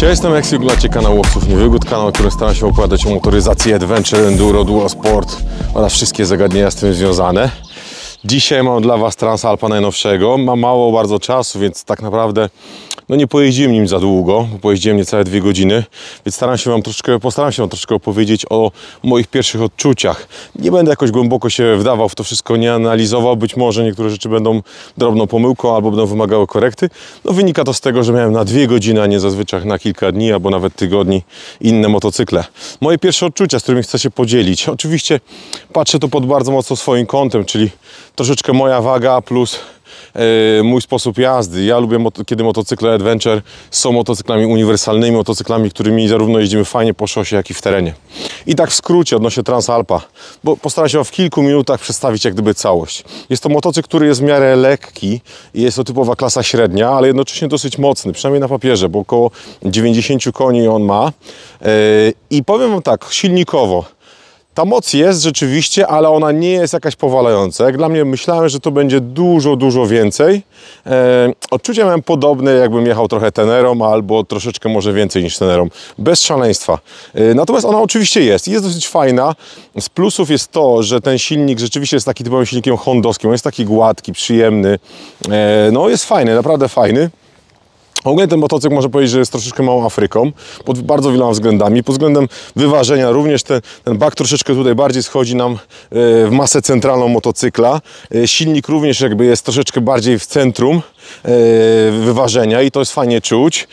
Cześć, ja jestem Eksy, oglądacie kanał Łowców Niewygód, kanał, w którym staram się opowiadać o motoryzacji, adventure, enduro, duo sport oraz wszystkie zagadnienia z tym związane. Dzisiaj mam dla Was Transalpa najnowszego. Mam mało bardzo czasu, więc tak naprawdę nie pojeździłem nim za długo, bo pojeździłem niecałe 2 godziny, więc postaram się Wam troszkę opowiedzieć o moich pierwszych odczuciach. Nie będę jakoś głęboko się wdawał w to wszystko, nie analizował. Być może niektóre rzeczy będą drobną pomyłką albo będą wymagały korekty. Wynika to z tego, że miałem na 2 godziny, a nie zazwyczaj na kilka dni albo nawet tygodni inne motocykle. Moje pierwsze odczucia, z którymi chcę się podzielić. Oczywiście patrzę to pod bardzo mocno swoim kątem, czyli troszeczkę moja waga plus mój sposób jazdy. Ja lubię, kiedy motocykle adventure są motocyklami uniwersalnymi, motocyklami, którymi zarówno jeździmy fajnie po szosie, jak i w terenie. I tak w skrócie odnośnie Transalpa, bo postaram się w kilku minutach przedstawić jak gdyby całość. Jest to motocykl, który jest w miarę lekki i jest to typowa klasa średnia, ale jednocześnie dosyć mocny, przynajmniej na papierze, bo około 90 koni on ma. I powiem Wam tak, silnikowo, ta moc jest rzeczywiście, ale ona nie jest jakaś powalająca. Jak dla mnie myślałem, że to będzie dużo więcej. Odczucia miałem podobne, jakbym jechał trochę Tenerą albo troszeczkę może więcej niż Tenerą. Bez szaleństwa. Natomiast ona oczywiście jest dosyć fajna. Z plusów jest to, że ten silnik rzeczywiście jest taki typowym silnikiem hondowskim. On jest taki gładki, przyjemny. Jest fajny, naprawdę fajny. Ogólnie ten motocykl można powiedzieć, że jest troszeczkę małą Afryką pod bardzo wieloma względami. Pod względem wyważenia również ten bak troszeczkę tutaj bardziej schodzi nam w masę centralną motocykla. Silnik również jakby jest troszeczkę bardziej w centrum wyważenia i to jest fajnie czuć.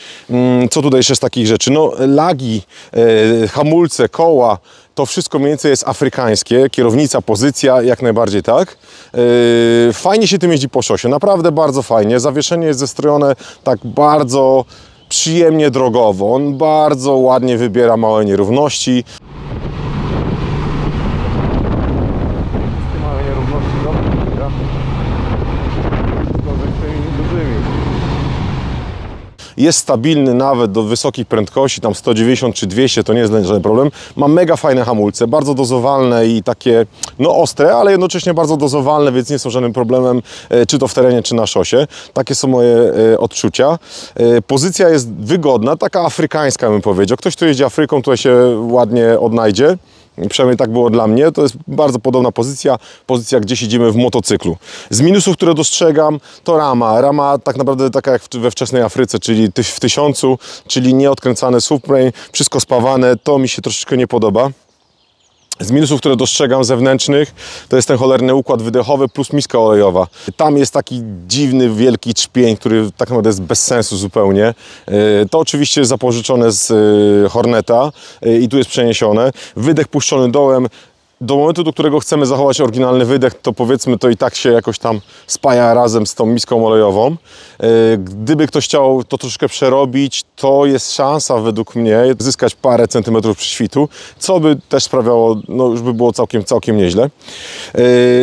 Co tutaj jeszcze z takich rzeczy? Lagi, hamulce, koła. To wszystko mniej więcej jest afrykańskie, kierownica, pozycja, jak najbardziej tak. Fajnie się tym jeździ po szosie, naprawdę bardzo fajnie. Zawieszenie jest zestrojone tak bardzo przyjemnie drogowo. On bardzo ładnie wybiera małe nierówności. Jest stabilny nawet do wysokich prędkości, tam 190 czy 200, to nie jest żaden problem. Ma mega fajne hamulce, bardzo dozowalne i takie ostre, ale jednocześnie bardzo dozowalne, więc nie są żadnym problemem, czy to w terenie, czy na szosie. Takie są moje odczucia. Pozycja jest wygodna, taka afrykańska bym powiedział. Ktoś, kto jeździ Afryką, tutaj się ładnie odnajdzie. Przynajmniej tak było dla mnie. To jest bardzo podobna pozycja, gdzie siedzimy w motocyklu. Z minusów, które dostrzegam, to rama. Rama tak naprawdę taka jak we wczesnej Afryce, czyli w 1000, czyli nieodkręcane subframe, wszystko spawane. To mi się troszeczkę nie podoba. Z minusów, które dostrzegam zewnętrznych, to jest ten cholerny układ wydechowy plus miska olejowa. Tam jest taki dziwny, wielki trzpień, który tak naprawdę jest bez sensu zupełnie. To oczywiście jest zapożyczone z Horneta i tu jest przeniesione. Wydech puszczony dołem. Do momentu, do którego chcemy zachować oryginalny wydech, to powiedzmy to i tak się jakoś tam spaja razem z tą miską olejową. Gdyby ktoś chciał to troszkę przerobić, to jest szansa według mnie zyskać parę centymetrów przyświtu, co by też sprawiało, już by było całkiem nieźle.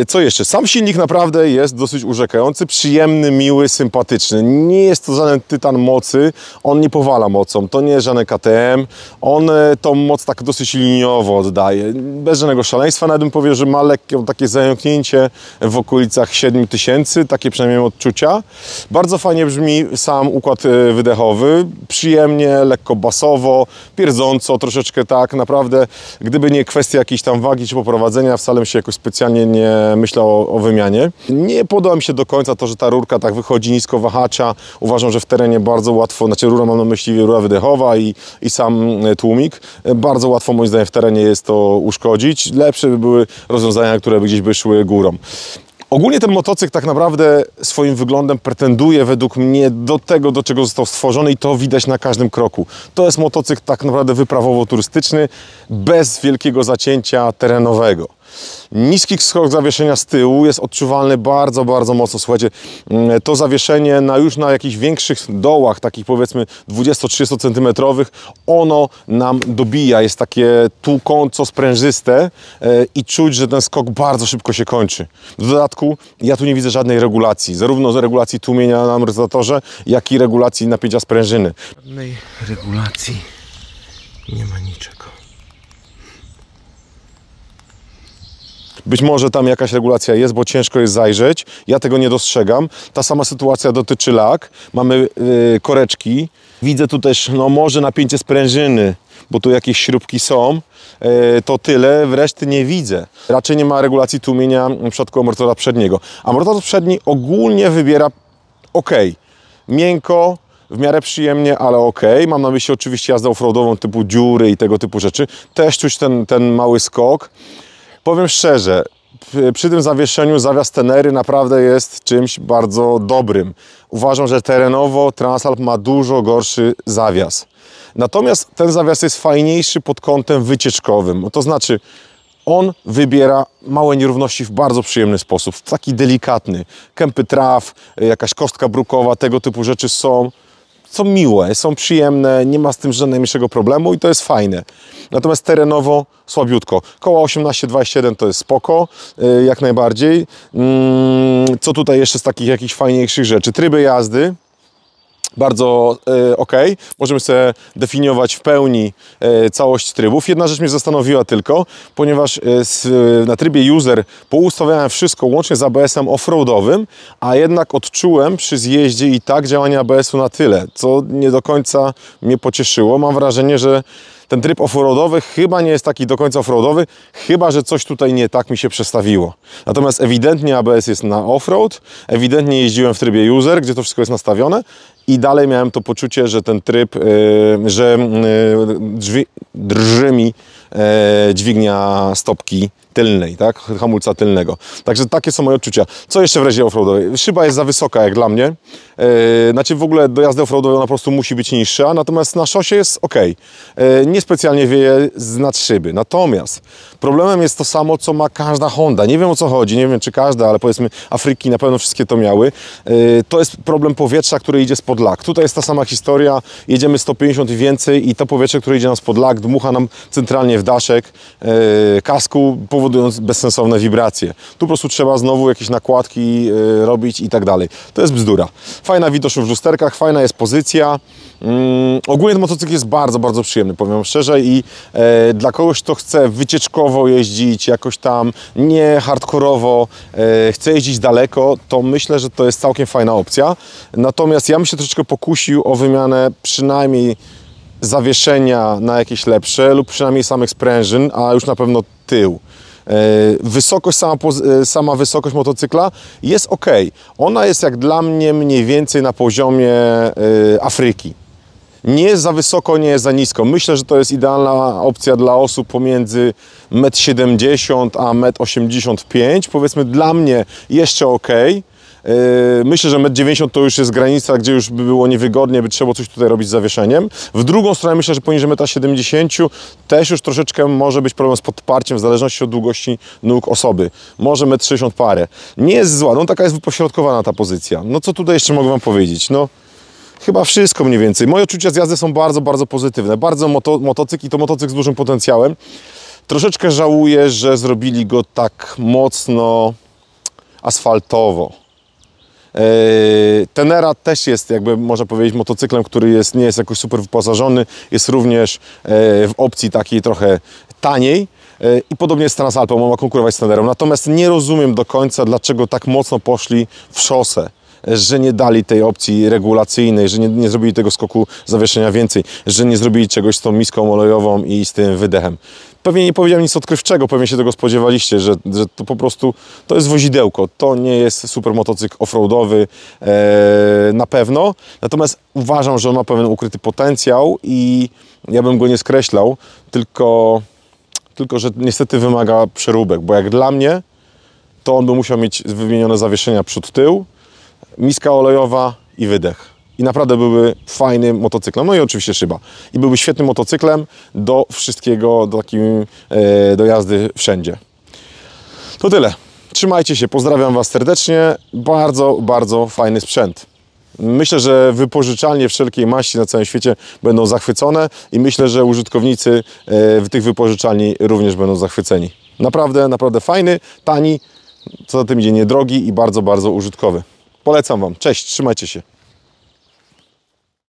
Co jeszcze? Sam silnik naprawdę jest dosyć urzekający, przyjemny, miły, sympatyczny. Nie jest to żaden tytan mocy, on nie powala mocą, to nie jest żaden KTM, on tą moc tak dosyć liniowo oddaje, bez żadnego szaleństwa. Nawet bym powiedział, że ma lekkie takie zająknięcie w okolicach 7000, takie przynajmniej odczucia. Bardzo fajnie brzmi sam układ wydechowy, przyjemnie, lekko basowo, pierdząco, troszeczkę tak, naprawdę, gdyby nie kwestia jakiejś tam wagi czy poprowadzenia, wcale bym się jakoś specjalnie nie myślał o wymianie. Nie podoba mi się do końca to, że ta rurka tak wychodzi nisko wahacza. Uważam, że w terenie bardzo łatwo, rura mam na myśli rura wydechowa i sam tłumik, bardzo łatwo moim zdaniem w terenie jest to uszkodzić. Lepsze by były rozwiązania, które by gdzieś by szły górą. Ogólnie ten motocykl tak naprawdę swoim wyglądem pretenduje według mnie do tego, do czego został stworzony i to widać na każdym kroku. To jest motocykl tak naprawdę wyprawowo-turystyczny, bez wielkiego zacięcia terenowego. Niski skok zawieszenia z tyłu jest odczuwalny bardzo mocno. Słuchajcie, to zawieszenie już na jakichś większych dołach, takich powiedzmy 20-30 cm, ono nam dobija, jest takie tłukąco sprężyste i czuć, że ten skok bardzo szybko się kończy. W dodatku ja tu nie widzę żadnej regulacji, zarówno z regulacji tłumienia na amortyzatorze, jak i regulacji napięcia sprężyny. Żadnej regulacji nie ma niczego. Być może tam jakaś regulacja jest, bo ciężko jest zajrzeć. Ja tego nie dostrzegam. Ta sama sytuacja dotyczy lag. Mamy koreczki. Widzę tu też, no może napięcie sprężyny, bo tu jakieś śrubki są, to tyle, reszty nie widzę. Raczej nie ma regulacji tłumienia w przypadku amortyzatora przedniego. Amortyzator przedni ogólnie wybiera ok, miękko, w miarę przyjemnie, ale ok. Mam na myśli oczywiście jazdę offroadową typu dziury i tego typu rzeczy. Też czuć ten mały skok. Powiem szczerze, przy tym zawieszeniu zawias Tenery naprawdę jest czymś bardzo dobrym. Uważam, że terenowo Transalp ma dużo gorszy zawias. Natomiast ten zawias jest fajniejszy pod kątem wycieczkowym. To znaczy, on wybiera małe nierówności w bardzo przyjemny sposób, taki delikatny. Kępy traw, jakaś kostka brukowa, tego typu rzeczy są miłe, są przyjemne, nie ma z tym żadnego najmniejszego problemu i to jest fajne. Natomiast terenowo słabiutko. Koła 18-27 to jest spoko, jak najbardziej. Co tutaj jeszcze z takich jakichś fajniejszych rzeczy? Tryby jazdy. Bardzo ok. Możemy sobie definiować w pełni całość trybów. Jedna rzecz mnie zastanowiła tylko, ponieważ na trybie user poustawiałem wszystko łącznie z ABS-em offroadowym, a jednak odczułem przy zjeździe i tak działanie ABS-u na tyle, co nie do końca mnie pocieszyło. Mam wrażenie, że ten tryb offroadowy chyba nie jest taki do końca offroadowy, chyba że coś tutaj nie tak mi się przestawiło. Natomiast ewidentnie ABS jest na offroad, ewidentnie jeździłem w trybie user, gdzie to wszystko jest nastawione i dalej miałem to poczucie, że ten tryb, że drży mi dźwignia stopki tylnej, tak? Hamulca tylnego. Także takie są moje odczucia. Co jeszcze w reździe offroadowej? Szyba jest za wysoka jak dla mnie. Znaczy w ogóle do jazdy offroadowej ona po prostu musi być niższa, natomiast na szosie jest ok. Niespecjalnie wieje z nad szyby. Natomiast problemem jest to samo, co ma każda Honda. Nie wiem o co chodzi, nie wiem czy każda, ale powiedzmy Afryki na pewno wszystkie to miały. To jest problem powietrza, który idzie spod lak. Tutaj jest ta sama historia, jedziemy 150 i więcej i to powietrze, które idzie nam spod lak, dmucha nam centralnie w daszek kasku, powodując bezsensowne wibracje. Tu po prostu trzeba znowu jakieś nakładki robić i tak dalej. To jest bzdura. Fajna widoczność w lusterkach, fajna jest pozycja. Ogólnie ten motocykl jest bardzo, bardzo przyjemny, powiem szczerze i dla kogoś, kto chce wycieczkowo jeździć, jakoś tam nie hardkorowo, chce jeździć daleko, to myślę, że to jest całkiem fajna opcja. Natomiast ja bym się troszeczkę pokusił o wymianę przynajmniej zawieszenia na jakieś lepsze lub przynajmniej samych sprężyn, a już na pewno tył. Wysokość, sama wysokość motocykla jest ok. Ona jest jak dla mnie mniej więcej na poziomie Afryki. Nie jest za wysoko, nie jest za nisko. Myślę, że to jest idealna opcja dla osób pomiędzy 1,70 m a 1,85 m. Powiedzmy dla mnie jeszcze ok. Myślę, że 1,90 m to już jest granica, gdzie już by było niewygodnie, by trzeba coś tutaj robić z zawieszeniem. W drugą stronę myślę, że poniżej 1,70 m też już troszeczkę może być problem z podparciem w zależności od długości nóg osoby. Może 1,60 m parę. Nie jest zła, no taka jest wypośrodkowana ta pozycja. No co tutaj jeszcze mogę Wam powiedzieć? No chyba wszystko mniej więcej. Moje odczucia z jazdy są bardzo, bardzo pozytywne. Bardzo motocykl i to motocykl z dużym potencjałem. Troszeczkę żałuję, że zrobili go tak mocno asfaltowo. Tenera też jest, jakby można powiedzieć, motocyklem, który nie jest jakoś super wyposażony, jest również w opcji takiej trochę taniej i podobnie z Transalpem, on ma konkurować z Tenerą. Natomiast nie rozumiem do końca, dlaczego tak mocno poszli w szosę, że nie dali tej opcji regulacyjnej, że nie zrobili tego skoku zawieszenia więcej, że nie zrobili czegoś z tą miską olejową i z tym wydechem. Pewnie nie powiedziałem nic odkrywczego, pewnie się tego spodziewaliście, że to po prostu to jest wozidełko, to nie jest super motocykl offroadowy na pewno, natomiast uważam, że on ma pewien ukryty potencjał i ja bym go nie skreślał, tylko że niestety wymaga przeróbek, bo jak dla mnie to on by musiał mieć wymienione zawieszenia przód-tył, miska olejowa i wydech. I naprawdę byłby fajnym motocyklem. No i oczywiście szyba. I byłby świetnym motocyklem do wszystkiego, do jazdy wszędzie. To tyle. Trzymajcie się, pozdrawiam Was serdecznie. Bardzo, bardzo fajny sprzęt. Myślę, że wypożyczalnie wszelkiej maści na całym świecie będą zachwycone i myślę, że użytkownicy tych wypożyczalni również będą zachwyceni. Naprawdę, naprawdę fajny, tani, co za tym idzie niedrogi i bardzo, bardzo użytkowy. Polecam Wam. Cześć, trzymajcie się.